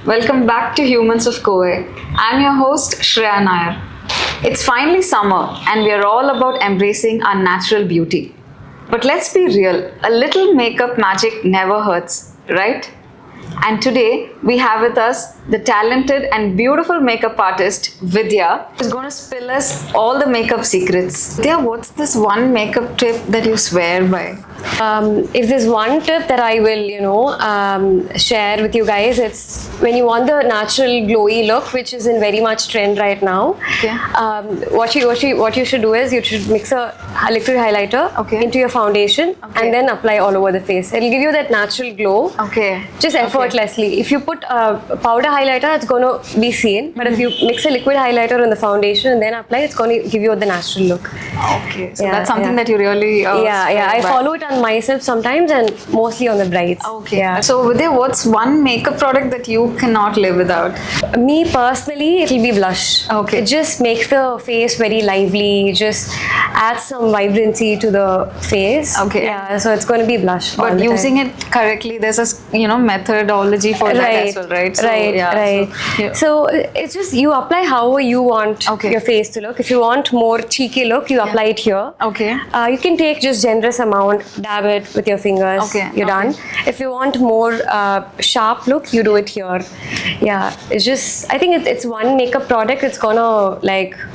Welcome back to Humans of Kovai. I'm your host Shreya Nair. It's finally summer and we are all about embracing our natural beauty. But let's be real, a little makeup magic never hurts, right? And today we have with us the talented and beautiful makeup artist Vidhya, who's going to spill us all the makeup secrets. Vidhya, what's this one makeup tip that you swear by? If there's one tip that I will, share with you guys, it's when you want the natural glowy look, which is in very much trend right now. Okay. What you should do is you should mix a liquid highlighter into your foundation and then apply all over the face. It'll give you that natural glow. Okay. Just effortlessly. If you put a powder highlighter, it's going to be seen. But if you mix a liquid highlighter in the foundation and then apply, it's going to give you the natural look. Okay. So that's something that you really I follow it on myself sometimes and mostly on the brides. Okay. Yeah. So Vidhya, what's one makeup product that you cannot live without? Me personally, it'll be blush. Okay. It just makes the face very lively, just adds some vibrancy to the face. Okay. Yeah, so it's going to be blush. But using it correctly, there's a methodology for that as well, right? So, So it's just you apply however you want your face to look. If you want more cheeky look, you apply it here. Okay. You can take just generous amount, dab it with your fingers. Okay. You're done. If you want more sharp look, you do it here. Yeah, it's just, I think it's one makeup product. It's gonna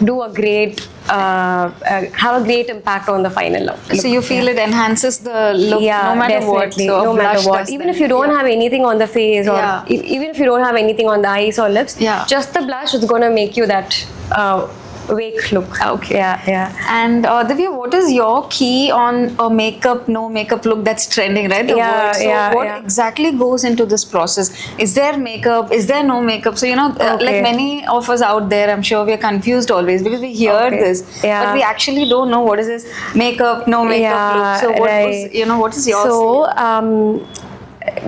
do a great have a great impact on the final look. So you feel it enhances the look no matter what. So no matter what. Even if you don't have anything on the face or even if you don't have anything on the eyes or lips, just the blush is gonna make you that wake look. Okay. Yeah. And Divya, what is your key on a no makeup look that's trending, right? The word. So what exactly goes into this process? Is there makeup? Is there no makeup? So like many of us out there, I'm sure we're confused always because we hear this, but we actually don't know what is this makeup, no makeup look. So what is yours?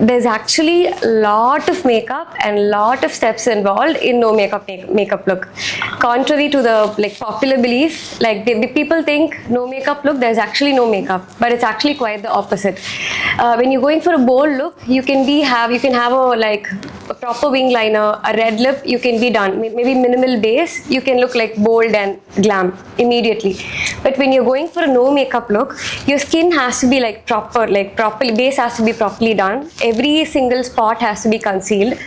There's actually a lot of makeup and lot of steps involved in no makeup look. Contrary to the popular belief, people think no makeup look, there's actually no makeup, but it's actually quite the opposite. When you're going for a bold look, you can have a proper wing liner, a red lip, you can be done. Maybe minimal base, you can look bold and glam immediately. But when you're going for a no makeup look, your skin has to be properly, base has to be properly done. Every single spot has to be concealed.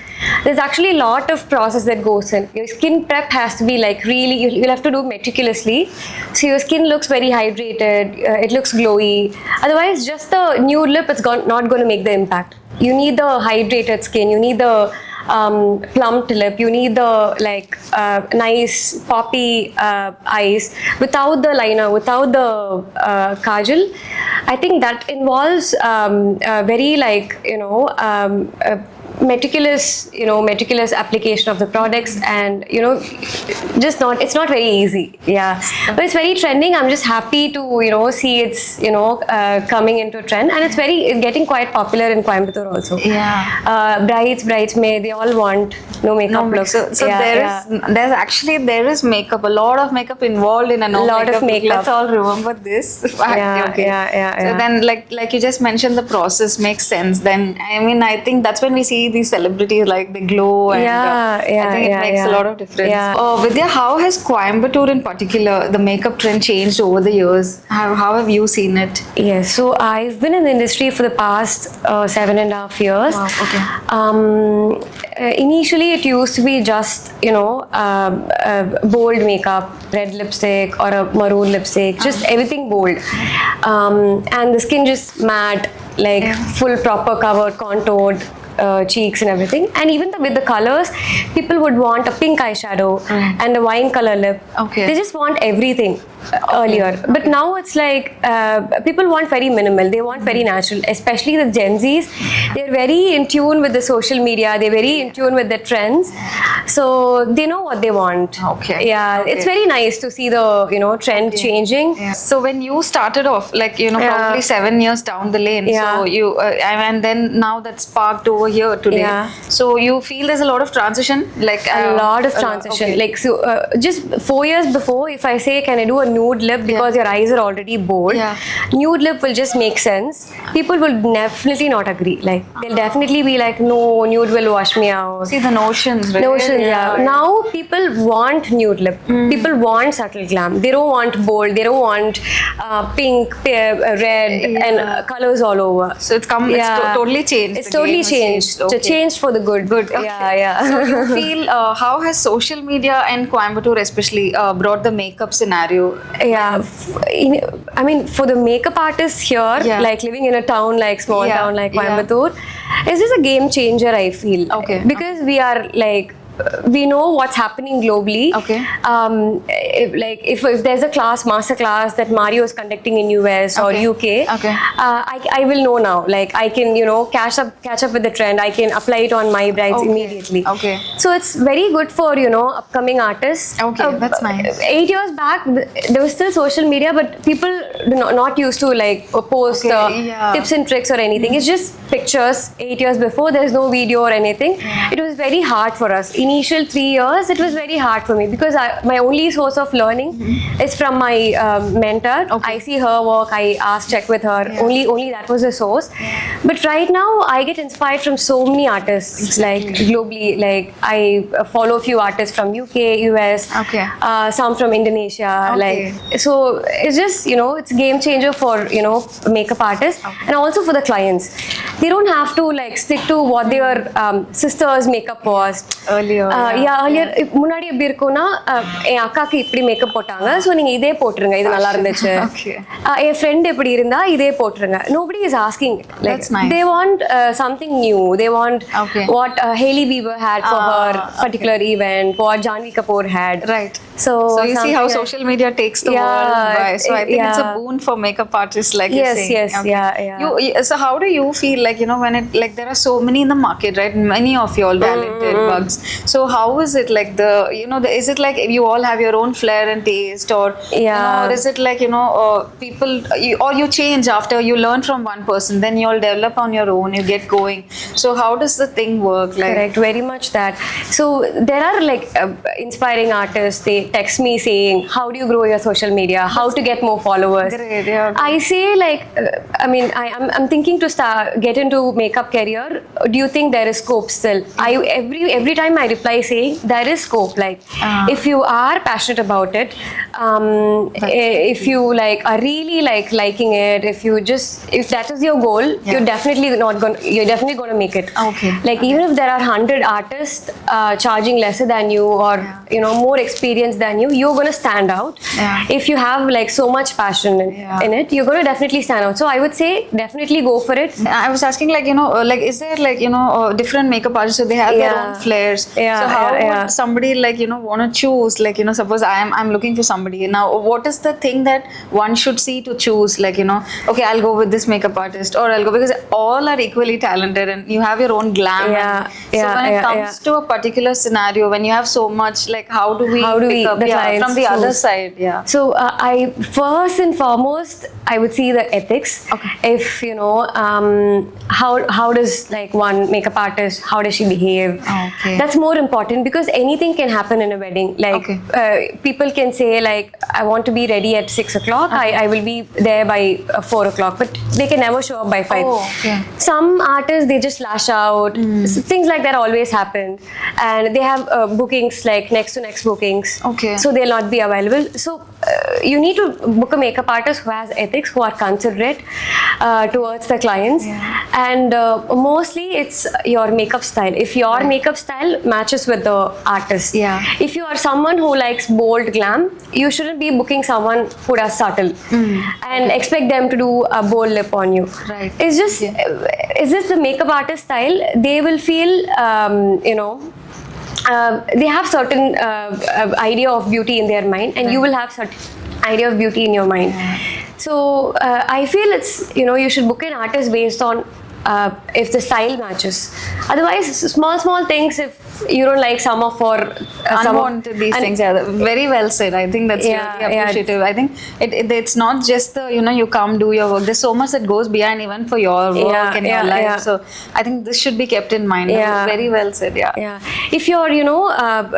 There's actually a lot of process that goes in. Your skin prep has to be really, you'll have to do meticulously. So your skin looks very hydrated, it looks glowy. Otherwise, just the nude lip, it's not going to make the impact. You need the hydrated skin, you need the plumped lip, you need the nice poppy eyes without the liner, without the kajal. I think that involves very meticulous application of the products, and it's not very easy. But it's very trending. I'm just happy to see it's coming into trend, and it's getting quite popular in Coimbatore also. Bridesmaid, they all want no makeup look. So there is makeup, a lot of makeup involved in a no makeup look. Let's all remember this. So then like you just mentioned, the process makes sense. Then I think that's when we see these celebrities they glow, and I think it makes a lot of difference. Vidhya, how has Coimbatore in particular, the makeup trend changed over the years? How have you seen it? Yes, so I've been in the industry for the past 7.5 years. Wow, okay. Initially it used to be just bold makeup, red lipstick or a maroon lipstick, just everything bold, and the skin just matte, full proper covered, contoured cheeks and everything. And even with the colors, people would want a pink eyeshadow and a wine color lip. They just want everything earlier. But now it's people want very minimal, they want very natural, especially the Gen Zs. They're very in tune with the social media, they're very in tune with the trends, so they know what they want. It's very nice to see the trend changing. So when you started off, probably 7 years down the lane, so you and then now that sparked over here today. Yeah. So you feel there's a lot of transition, like A lot of transition. okay. Like, so just 4 years before, if I say, can I do a nude lip because your eyes are already bold, Yeah. nude lip will just make sense. People will definitely not agree. Like, they'll definitely be like, no, nude will wash me out. See the notions, right? Notions, yeah. Now people want nude lip. People want subtle glam. They don't want bold. They don't want pink, red, and colors all over. So it's come. It's totally changed. It's The totally game has changed. Okay. Changed for the good. Good. Okay. Yeah. So you feel how has social media and Coimbatore especially brought the makeup scenario? Yeah, I mean, for the makeup artists here, like living in a town like small town like Coimbatore, it's just a game changer, I feel. Okay. Because we are like, we know what's happening globally. Okay. If there's a master class that Mario is conducting in US or UK, Okay. I will know now. Like, I can, catch up with the trend. I can apply it on my brides immediately. Okay. So it's very good for, upcoming artists. Okay, that's nice. 8 years back, there was still social media, but people not used to like post tips and tricks or anything. It's just pictures. 8 years before, there's no video or anything. It was very hard for us. Initial 3 years, it was very hard for me because my only source of learning is from my mentor. Okay. I see her work. I check with her. Only that was the source. But right now, I get inspired from so many artists, like globally. Like, I follow a few artists from UK, US, some from Indonesia. Like, so it's just, it's a game changer for, makeup artists and also for the clients. They don't have to like stick to what their sister's makeup was. Earlier. Earlier முன்னாடி எப்படி இருக்கும்னா என் அக்காக்கு இப்படி makeup போட்டாங்க so நீங்க இதே போட்டுருங்க இது நல்லா இருந்துச்சு என் ஃப்ரெண்ட் இப்படி இருந்தா இதே போட்டுருங்க nobody is asking like they want something new they want what Hailey Bieber had for her particular event what Janvi Kapoor had so you see how social media takes the world by so I think it's a boon for makeup artists like you're saying. So how do you feel like when it like there are so many in the market right many of you all talented bugs so how is it like is it like you all have your own flair and taste or or is it like people or you change after you learn from one person then you all develop on your own you get going so how does the thing work like correct very much that so there are like inspiring artists they text me saying how do you grow your social media how to get more followers great I say like I mean I'm thinking to get into makeup career do you think there is scope still every time I reply saying there is scope like if you are passionate about it if you like are really like liking it if that is your goal you're definitely going to make it like even if there are 100 artists charging lesser than you or more experience than you're going to stand out if you have like so much passion in it you're going to definitely stand out so I would say definitely go for it I was asking like like is there like different makeup artists so they have their own flares so how would somebody like want to choose like suppose I'm looking for somebody now what is the thing that one should see to choose like okay I'll go with this makeup artist or I'll go because all are equally talented and you have your own glam so when it comes to a particular scenario when you have so much like how do we pick up from the other side so I first and foremost I would see the ethics if how does like one makeup artist how does she behave that's more important because anything can happen in a wedding like people can say like I want to be ready at 6 o'clock I will be there by 4 o'clock but they can never show up by 5 some artists they just lash out so things like that always happen and they have bookings like next to next bookings so they'll not be available so you need to book a makeup artist who has ethics who are considerate towards the clients and mostly it's your makeup style if your makeup style matches with the artist if you are someone who likes bold glam you shouldn't be booking someone who does subtle and expect them to do a bold lip on you it's just is this the makeup artist style they will feel they have certain idea of beauty in their mind and you will have certain idea of beauty in your mind so I feel it's you should book an artist based on if the style matches. Otherwise, small things. If you don't like summer for unwanted these things, yeah, very well said. I think that's Yeah, really appreciative. I think it's not just the you come do your work. There's so much that goes behind even for your work and your life. So I think this should be kept in mind. Yeah. Very well said. Yeah. If your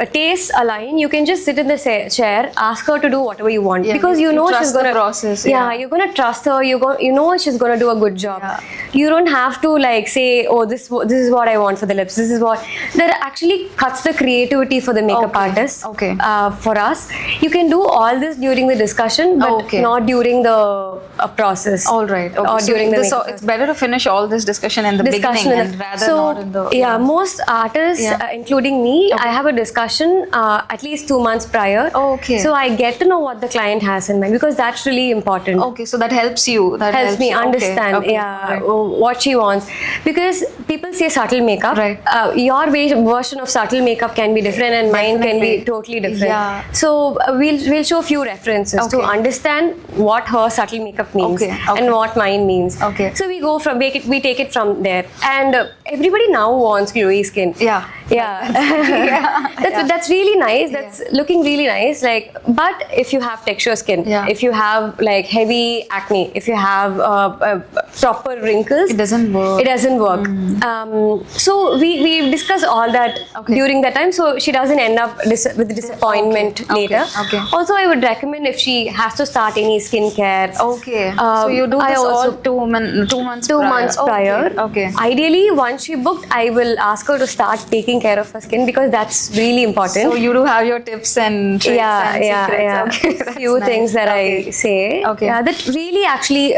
tastes align, you can just sit in the chair, ask her to do whatever you want, because you know trust she's gonna the process. Yeah, you're gonna trust her. You know she's gonna do a good job. Yeah. You don't have to like say, oh, this is what I want for the lips. This is what that actually cuts the creativity for the makeup artist. Okay. For us, you can do all this during the discussion, but not during the process. All right. Okay. Or So during the this, makeup it's better to finish all this discussion in the beginning and rather not in the. Yeah, most artists, including me, I have a discussion at least 2 months prior. Oh, okay. So I get to know what the client has in mind, because that's really important. Okay, so that helps you. That helps me you. understand what she wants, because people say subtle makeup. Right. Your version of subtle makeup can be different, and mine can be totally different. Yeah. So we'll show a few references to understand what her subtle makeup means and what mine means. Okay. So we take it from there, and everybody now wants glowy skin. Yeah. That's really nice. That's looking really nice. Like, but if you have texture skin, if you have like heavy acne, if you have proper wrinkles, it doesn't work. It doesn't work. So we discuss all that during that time, so she doesn't end up with disappointment later. Also, I would recommend if she has to start any skincare. Okay. So you do this all 2 months prior. Okay. Ideally, once she booked, I will ask her to start taking care of her skin, because that's really important. So you do have your tips and tricks and secrets. Okay, few things that I say. Okay. Yeah, that really actually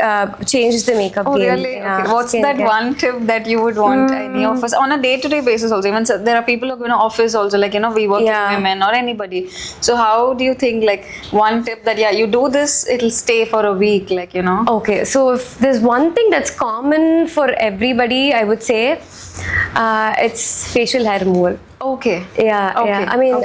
changes the makeup game. Really? Okay. What's that one tip that you would want any of us on a day-to-day basis also? Even so, there are people who go to office also, like we work with women or anybody. So how do you think, like, one tip that you do this, it'll stay for a week, like Okay, so if there's one thing that's common for everybody, I would say it's facial hair removal. Okay. Yeah. I mean,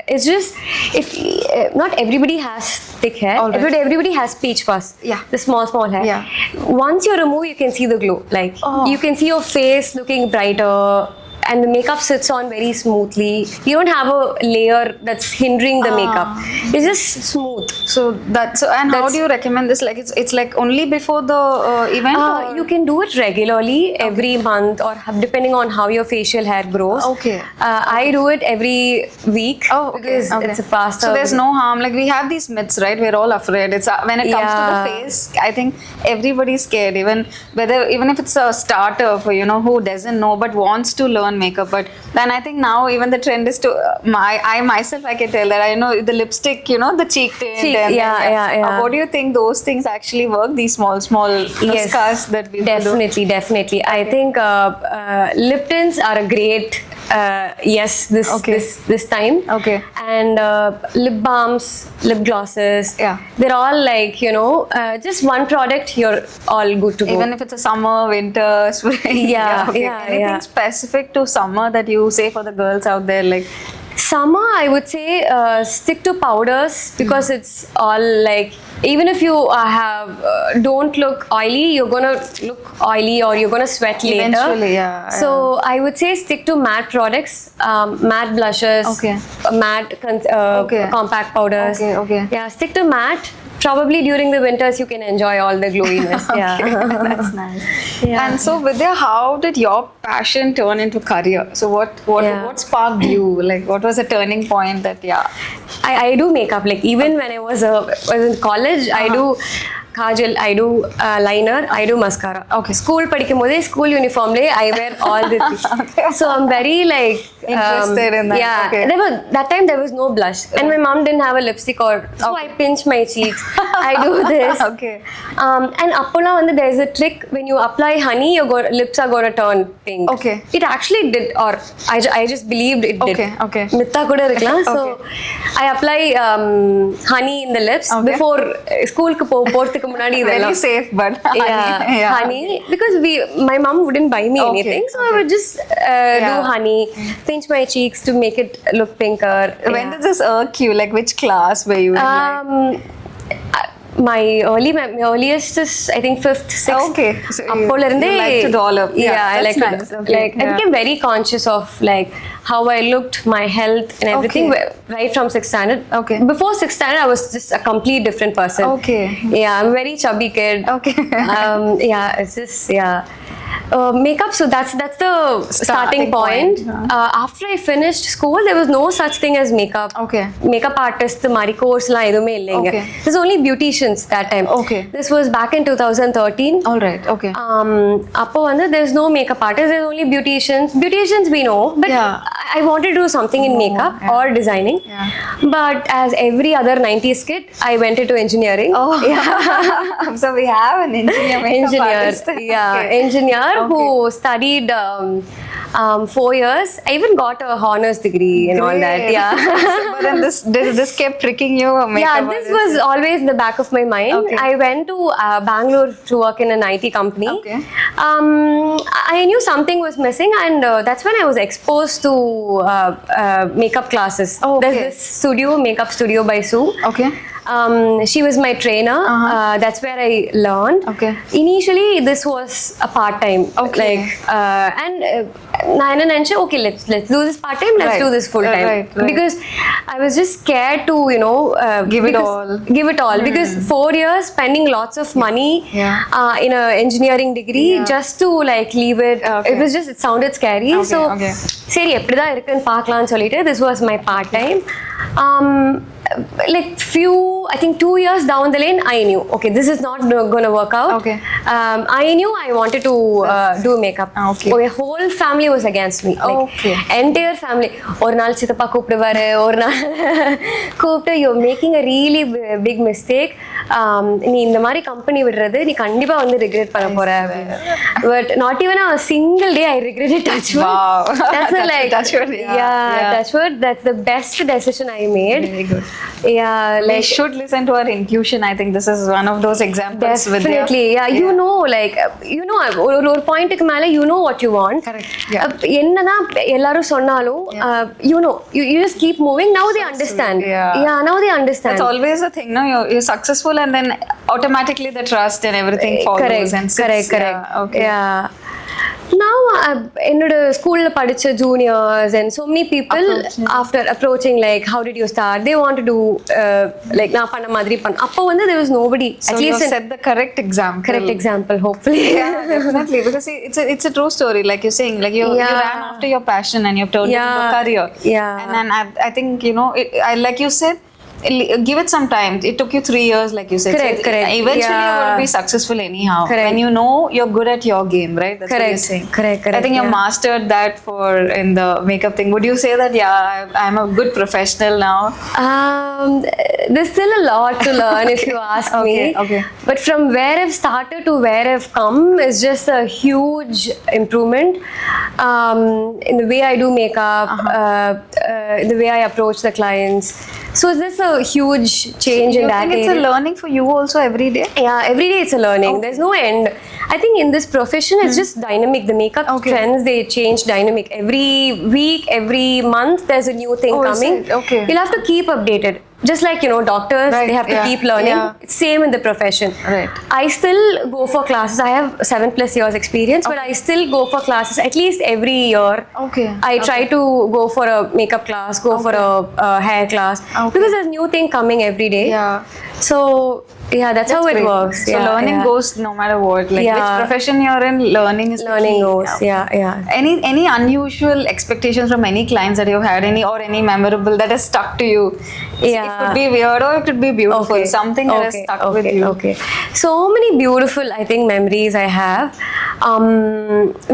it's just if not everybody has thick hair. Everybody has peach fuzz. Yeah. The small hair. Yeah. Once you remove, you can see the glow. Like you can see your face looking brighter, and the makeup sits on very smoothly. You don't have a layer that's hindering the makeup. It's just smooth. So how do you recommend this? Like it's like only before the event? You can do it regularly every month, or depending on how your facial hair grows. Okay. I do it every week because it's a faster. So there's no harm. Like we have these myths, right? We're all afraid. It's when it comes to the face, I think everybody's scared. Even if it's a starter for who doesn't know but wants to learn makeup. But then I think now even the trend is to I myself, I can tell that I know the lipstick, the cheek tint. What do you think those things actually work? These small scars that we definitely. I think lip tints are a great this time. Okay. And lip balms, lip glosses. Yeah. They're all like just one product, you're all good to go. Even if it's a summer, winter, spring. Anything specific to summer that you say for the girls out there, like? Summer, I would say stick to powders, because it's all like, even if you don't look oily, you're gonna look oily or you're gonna sweat later. Eventually, So I would say stick to matte products, matte blushes, matte compact powders. Yeah, stick to matte. Probably during the winters, you can enjoy all the glowiness. That's nice. And so, Vidhya, how did your passion turn into career? So, what sparked you? Like, what was the turning point that I do makeup. Like even when I was in college, I do kajal, I do liner, I do mascara. Okay. School padikumbodhe, school uniform le, I wear all the things. So I'm very like interested in that. Yeah. That time there was no blush, and my mom didn't have a lipstick, so I pinch my cheeks. I do this. And appola, there's a trick when you apply honey, your lips are gonna turn pink. Okay. It actually did, or I just believed it did. Mitha kuda irukkalam. So I apply honey in the lips before school ku very safe, but honey, because my mom wouldn't buy me anything, so I would just do honey, pinch my cheeks to make it look pinker. When did this irk you? Like which class were you in? my earliest is I think 5th, 6th. Okay. So அப்போல இருந்தே you like to doll up. Yeah, I that's like to nice. Okay. like I became very conscious of like how I looked, my health and everything right from 6th standard. Okay. Before 6th standard I was just a complete different person. Okay. Yeah, I'm a very chubby kid. Okay. Yeah, it's just makeup, so that's the starting point. After I finished school there was no such thing as makeup. Okay. Makeup artist mari course la edume illenga. Okay. There's only beauticians that time. Okay. This was back in 2013. All right. Okay. Appo vanda there's no makeup artist, there's only beauticians. Beauticians we know, but I wanted to do something in makeup or designing. Yeah. But as every other 90s kid I went into engineering. Oh. Yeah. So we have an engineer makeup artist. Yeah, Okay. engineer who studied 4 years. I even got a honors degree and all that. Great. Yeah. But then this kept pricking you. Yeah, this was always in the back of my mind. Okay. I went to Bangalore to work in an IT company. Okay. I knew something was missing, and that's when I was exposed to makeup classes. Oh, okay. There's this studio, makeup studio by Sue. Okay. She was my trainer. That's where I learned. Okay. Initially, this was a part time. Okay. Like, and okay, let's do this part time. Let's do this full time. Right. Because I was just scared to Give it all. Give it all because 4 years spending lots of money in a engineering degree just to like leave it. Okay. It sounded scary. Okay, So, okay. சரி எப்படிதான் இருக்குன்னு பார்க்கலாம்னு சொல்லிட்டு this was my part time. Like I think 2 years down the lane I knew okay this is not going to work out. Okay. I knew I wanted to do makeup. Okay. My whole family was against me. Like, Okay. entire family. ஒரு நாள் சித்தப்பா கூப்பிடுவாரு, ஒரு நாள் கூப்பிட்டு you're making a really big mistake. நீ இந்த மாதிரி company விடுறது நீ கண்டிப்பா வந்து regret பண்ண போற. But not even a single day I regretted. Touch wood. Wow. That's like touch wood. Yeah, touch wood. That's the best decision I made. Very good. Yeah, We like should listen to our intuition. I think this is one of those examples. definitely. Yeah, you know, like ஒரு பாயிண்ட்க்கு மேல you know what you want. Correct. Yeah. என்னதான் எல்லாரும் சொன்னாலும் you know you just keep moving. Now they understand. Yeah, now they understand. That's always the thing, no? You're successful and then automatically the trust and everything follows. Correct. And sits. Correct. Yeah, okay. Yeah. Now என்னோட ஸ்கூல்ல படிச்ச juniors and so many people after approaching like how did you start, they want to do like நான் பண்ண மாதிரி அப்போ வந்து there was nobody. So at least you set the correct example. Hopefully. Yeah, definitely, because see, it's a true story, like you're saying, like you ran after your passion and you've turned it into a career. Yeah. And then I think like you said, give it some time. It took you 3 years, like you said. Correct. Eventually you will be successful anyhow. Correct. When you know you're good at your game, right? That's what you're saying. Correct. I think you mastered that in the makeup thing. Would you say that I'm a good professional now? There's still a lot to learn if you ask me. Okay. But from where I've started to where I've come is just a huge improvement in the way I do makeup, the way I approach the clients. So is this a huge change in that area? It's a learning for you also every day? Yeah, every day it's a learning. There's no end. I think in this profession it's just dynamic. The makeup trends, they change dynamic. Every week, every month there's a new thing coming. Okay. You'll have to keep updated. Just like, doctors, they have to keep learning. It's same in the profession. Right. I still go for classes. I have 7+ years experience, but I still go for classes at least every year. Okay. I try to go for a makeup class, go for a hair class, because there's new thing coming every day. Yeah. So that's how it works. So learning goes no matter what. Like which profession you're in, learning is the key. Goes. Yeah. Any unusual expectations from any clients that you've had, any memorable that has stuck to you? Yeah. It could be weird or it could be beautiful. Something that has stuck with you. Okay. So many beautiful, I think, memories I have.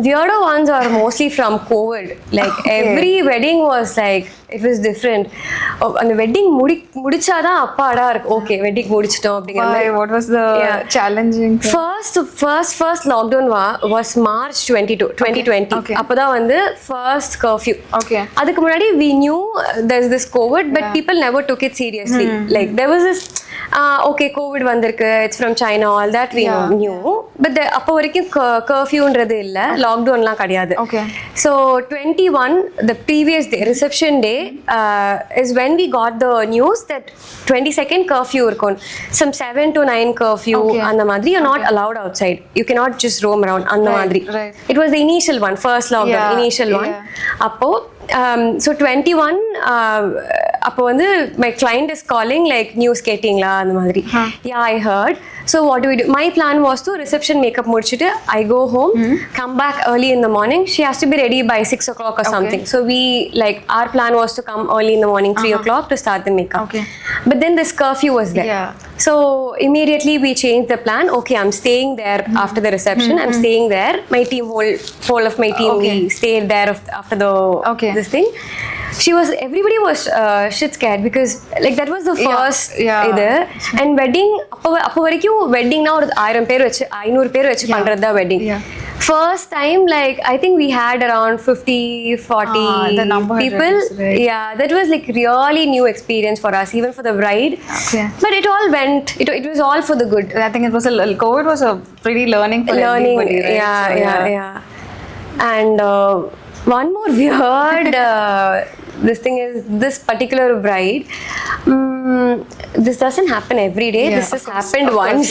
Weirdo ones are mostly from COVID. Like every wedding was like, it was different. அந்த wedding முடிச்சாதான் அப்பாடா இருக்கு. Okay wedding முடிச்சிட்டோம் அப்படிங்கிற மாதிரி. What was the challenging thing? First lockdown was March 2020. அப்பதான் வந்து first curfew. Okay. அதுக்கு முன்னாடி we knew there's this COVID, but people never took it seriously. Like there was this okay, COVID vandirukku, it's from China, all that we knew. but அப்போ வரைக்கும் கர்ஃப்யூன்றது இல்லை, லாக்டவுன்லாம் கிடையாது. Okay. So 21, the previous day, reception day, is when we got the news that 22nd curfew இருக்கும். Some 7 to 9 curfew, அந்த மாதிரி. You're not allowed outside. You cannot just roam around, அந்த மாதிரி. It was the initial one, first lockdown, initial one. அப்போ so 21, அப்போ வந்து my client is calling like news கேட்டிங்களா அந்த மாதிரி. Yeah, I heard. So what do we do? My plan was to reception makeup முடிச்சிட்டு I go home, come back early in the morning. She has to be ready by 6 o'clock or something. So we like our plan was to come early in the morning, 3 o'clock to start the makeup. But then this curfew was there. So immediately we changed the plan. Okay, I'm staying there after the reception. I'm staying there. My team, whole of my team, we stayed there after the this thing. Everybody was shit scared because like that was the first either. And wedding அப்போ வரைக்கும் weddingனா ஒரு 1000 பேர் வச்சு 500 பேர் வச்சு பண்றது தான் wedding. First time, like I think we had around 50-40 people. Yeah, that was like really new experience for us, even for the bride. But it all went. It was all for the good. I think it was COVID was a pretty learning for everybody, right? Yeah. And one more weird this thing is this particular bride. This doesn't happen every day. This has happened once.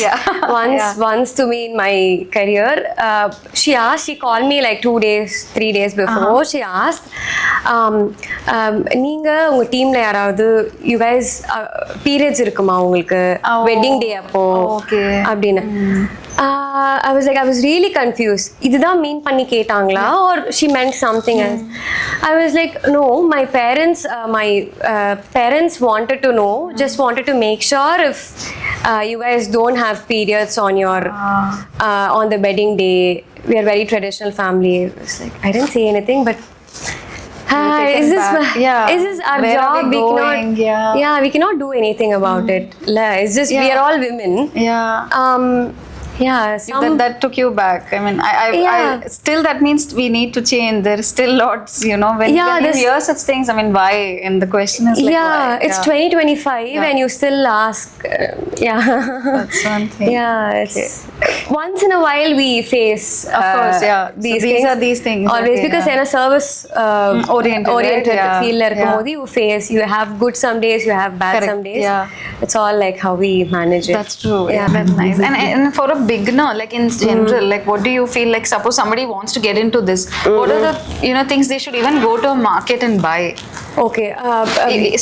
Once to me in my career. She called me like 2 days, 3 days before. She asked, நீங்க உங்க டீம்ல யாராவது you guys periods இருக்குமா உங்களுக்கு wedding day அப்போ அப்படினா. I was really confused. இதுதான் மீன் பண்ணி கேட்டாங்களா or she meant something else. I was like, no, my parents wanted to know, just wanted to make sure if you guys don't have periods on your on the wedding day. We are very traditional family. It was like I didn't say anything, but is this our where job? We cannot do anything about it. It's just we are all women. That took you back. I mean, I still that means we need to change. There is still lots, when you hear such things. I mean, why? And the question is like, why? It's 2025 and you still ask. That's one thing. It's once in a while we face. Of course, these are these things. Always because in a service oriented field, you face. You have good some days, you have bad some days. It's all like how we manage it. That's true. That's nice. And for a beginner, like in general, like what do you feel like? Suppose somebody wants to get into this, what are the things they should even go to a market and buy? Okay.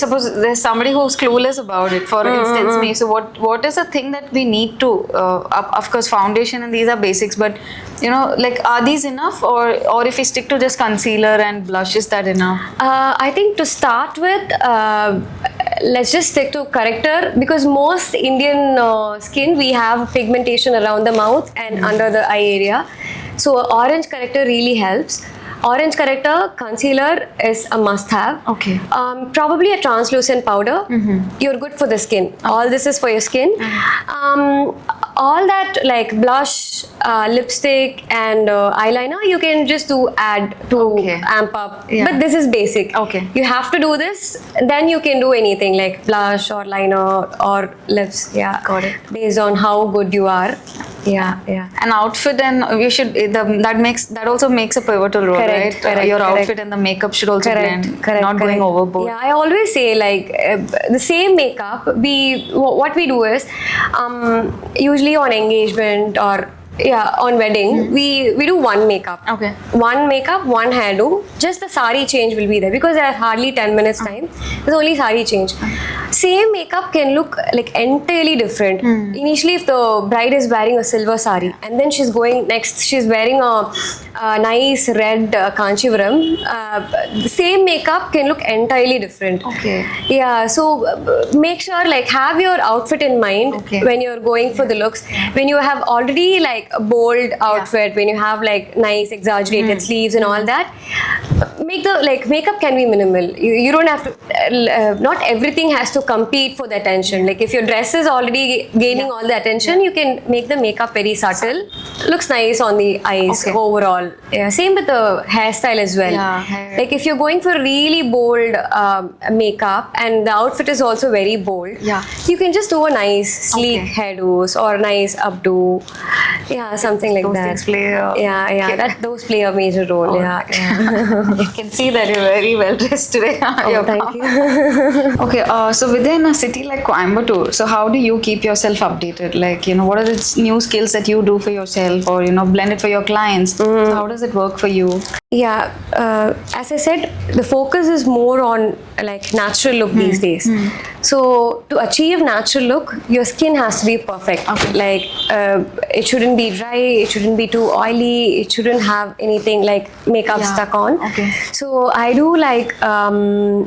Suppose there's somebody who's clueless about it. For instance, me. So what is the thing that we need to? Of course, foundation and these are basics, but like are these enough, or if we stick to just concealer and blush, is that enough? I think to start with, let's just stick to corrector because most Indian skin we have pigmentation around the mouth and under the eye area. So orange corrector really helps. Orange corrector, concealer is a must-have. Okay. Probably a translucent powder. You're good for the skin. All this is for your skin. All that like blush, lipstick and eyeliner, you can just add to amp up. But this is basic. Okay. You have to do this, then you can do anything like blush or liner or lips. Got it. Based on how good you are. An outfit, and you should that also makes a pivotal role, right? Your outfit and the makeup should also blend, not going overboard. I always say like the same makeup. What we do is usually on engagement or on wedding, we do one makeup. Okay. One makeup, one hairdo. Just the sari change will be there because there are hardly 10 minutes time. There's only sari change. Same makeup can look like entirely different. Initially, if the bride is wearing a silver sari and then she's wearing a nice red kanchivaram, the same makeup can look entirely different. Okay. So make sure like have your outfit in mind when you're going for the looks. When you have already like a bold outfit, when you have like nice exaggerated sleeves and all that, make the makeup can be minimal. You don't have to. Not everything has to compete for the attention. Like if your dress is already gaining all the attention, you can make the makeup very subtle. Looks nice on the eyes overall. Yeah. Same with the hairstyle as well. Yeah, like if you're going for really bold makeup and the outfit is also very bold, you can just do a nice sleek hairdos or a nice updo. Yeah, something like those that. Things play Those play a major role. I can see that you're very well dressed today. Thank you. Okay, so within a city like Coimbatore, so how do you keep yourself updated? Like, what are the new skills that you do for yourself or, blend it for your clients? So how does it work for you? Yeah, as I said, the focus is more on like natural look these days. So to achieve natural look, your skin has to be perfect. Like it shouldn't be dry, it shouldn't be too oily, it shouldn't have anything like makeup stuck on. So I do like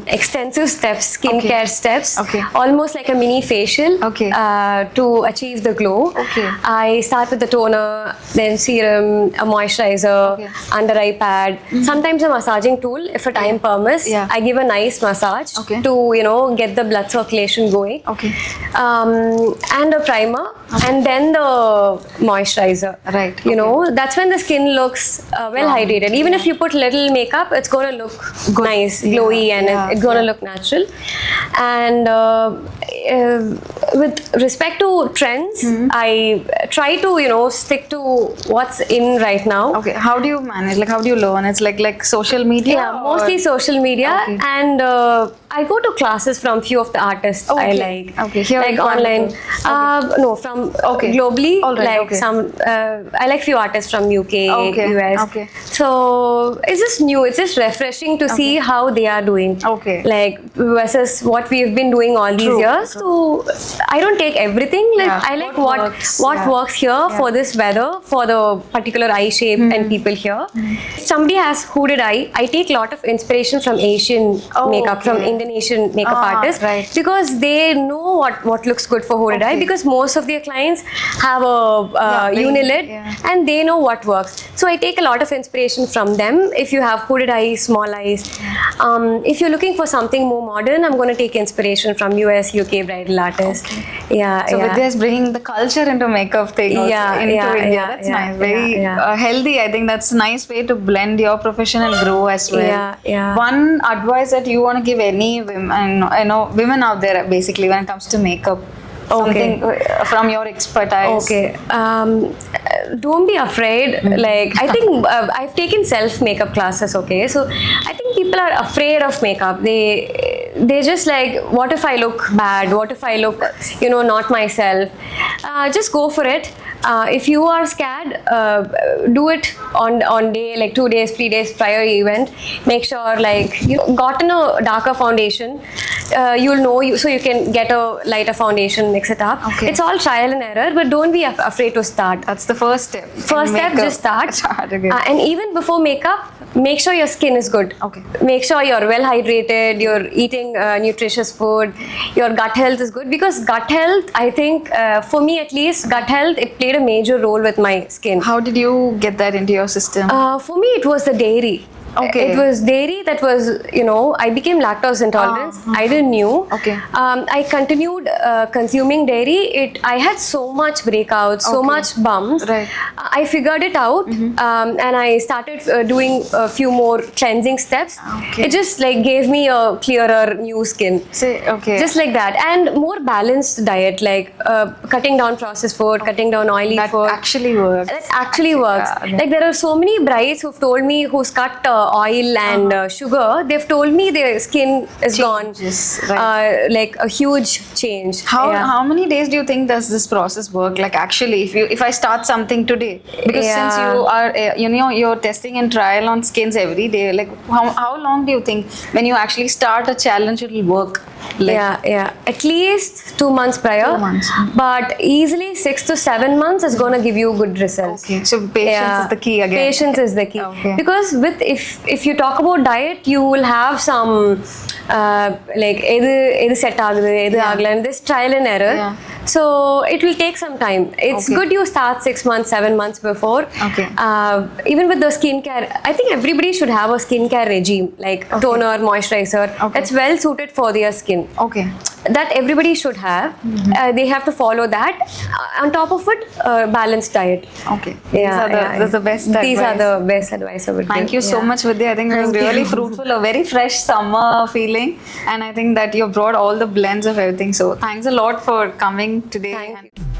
extensive steps, skincare steps, almost like a mini facial to achieve the glow. I start with the toner, then serum, a moisturizer, under eye pad. Sometimes a massaging tool if a time permits. I give a nice massage to get the blood circulation going. And a primer and then the moisturizer. That's when the skin looks well hydrated. Even if you put little makeup, it's going to look nice, glowy, and it's going to look natural. And with respect to trends, I try to stick to what's in right now. How do you manage? Like, how do you learn? It's like social media? Yeah, mostly social media. And I go to classes from few of the artists I like. Here like online. No, from globally. Some I like few artists from UK, US. So it's just new. It's just refreshing to see how they are doing. Like versus what we've been doing all these years. So I don't take everything. Like I like what works here for this weather, for the particular eye shape and people here. If somebody has hooded eye, I take a lot of inspiration from Asian makeup, from Indonesian makeup artists, because they know what looks good for hooded eye, because most of their clients have a unilid and they know what works. So I take a lot of inspiration from them. If you have hooded eyes, small eyes, if you're looking for something more modern, I'm going to take inspiration from US, UK bridal artists. So Vidhya is bringing the culture into makeup thing also into India. That's nice. Very healthy. I think that's a nice way to blend your professional grow as well. One advice that you want to give any women, women out there basically when it comes to makeup, something from your expertise. Don't be afraid. Like I think I've taken self makeup classes. So I think people are afraid of makeup. They just like, what if I look bad? What if I look not myself? Just go for it. If you are scared, do it on day, like 2 days, 3 days prior event. Make sure like you've gotten a darker foundation. You'll know so you can get a lighter foundation, mix it up. It's all trial and error, but don't be afraid to start. That's the first step. First step, just start. And even before makeup, make sure your skin is good. Make sure you're well hydrated, you're eating nutritious food, your gut health is good, because gut health, I think for me at least, gut health, it played a major role with my skin. How did you get that into your system? For me it was the dairy. It was dairy that was, I became lactose intolerant. I didn't knew. I continued consuming dairy. I had so much breakouts, so much bumps. I figured it out and I started doing a few more cleansing steps. It just like gave me a clearer new skin. Just like that. And more balanced diet, like cutting down processed food, cutting down oily food. That actually works. That actually works. Like there are so many brides who've told me, who's cut oil and sugar, they've told me their skin is gone, like a huge change. How many days do you think does this process work? Like actually, if I start something today, because since you are you're testing and trial on skins every day, like how long do you think when you actually start a challenge it will work? Like, at least 2 months prior. 2 months. But easily 6 to 7 months is going to give you good results. So patience is the key again. Patience is the key. Because if you talk about diet, you will have some like edu set agudhu, edu agala, and this trial and error. So it will take some time. It's Okay. good you start 6 months, 7 months before. Okay. Even with the skincare, I think everybody should have a skincare regime, like toner, moisturizer. Okay. That's well suited for their skin. Okay. That everybody should have. They have to follow that. On top of it, balanced diet. Okay. These are the best These advice. are the best advice I would Thank give. you so much, Vidya. I think it was Thank really you. fruitful, a very fresh summer feeling. And I think that you brought all the blends of everything. So thanks a lot for coming today. Thank you.